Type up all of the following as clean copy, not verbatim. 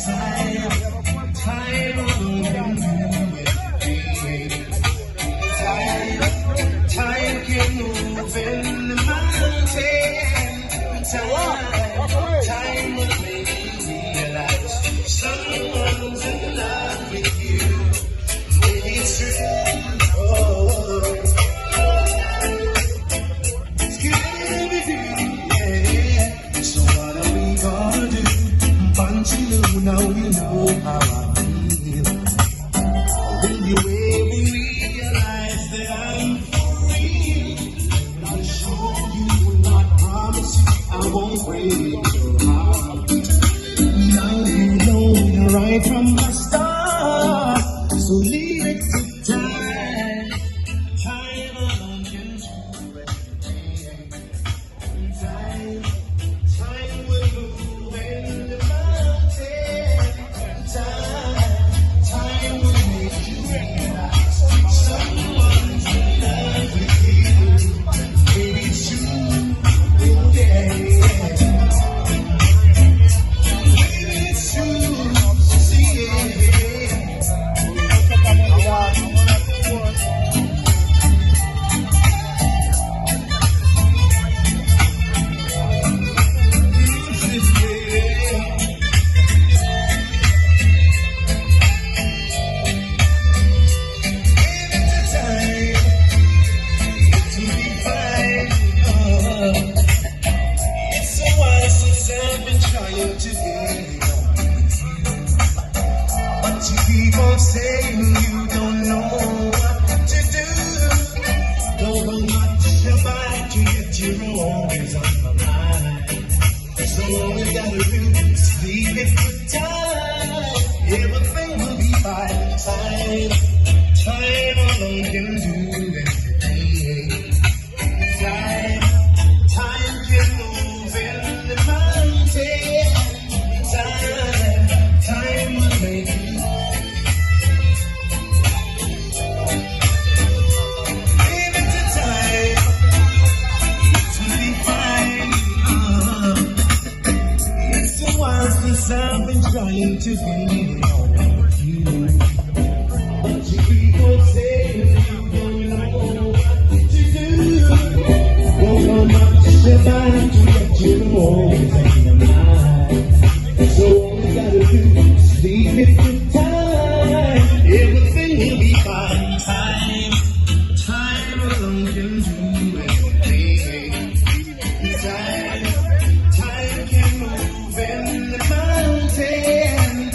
Time alone can do everything. Time can move in the mountain. Time will make you realize someone's in love with you. Maybe it's true. Oh, yeah. So what are we gonna do? Once you know, now you know how I feel. Will you ever realize that I'm for real? I'll show you and I promise you I won't break your heart. Now you know you're right from the start. So leave it to time. Time alone can do everything. Time will move in the mountain. Time will make you realize someone's in love with you. Maybe it's true, yeah. Maybe it's true, see it. But you keep on saying you don't know what to do. Don't know much about to get you always on my mind. So all you gotta do is leave it for time. Everything will be fine. Time alone can do everything. Time can move in the mountain. Time will make you. Leave it to time to be fine. It's a while since I've been trying to be with you. But you keep on saying you don't know what to do. Don't know much about to get you always on your mind. So all you gotta do is leave it for time. Everything will be fine. Time alone can do everything. Time can move in the mountain.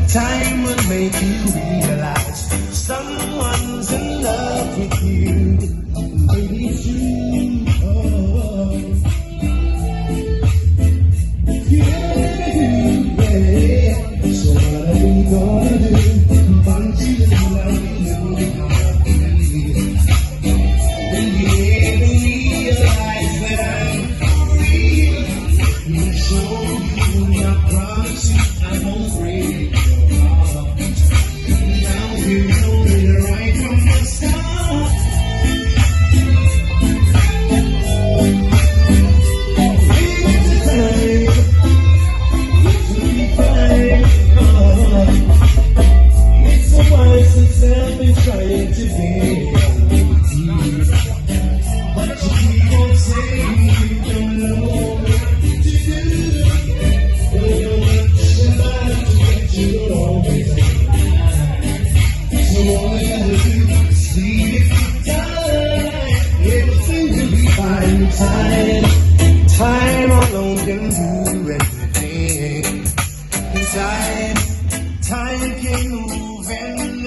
Time will make you realize someone's in love with you. Maybe it's you. Oh. So what are we gonna do? Once you know how I feel. Will you ever realize that I'm for real? I'll show you and I promise you I won't break your heart. Now you know you're right from the start. Leave it to time. It's a while since I've been trying to be with you. But you keep on saying you don't know what to do. Don't know much about to get you always on your mind. So all you gotta do is leave it for time. Everything will be fine. Time alone can do everything. Time can move in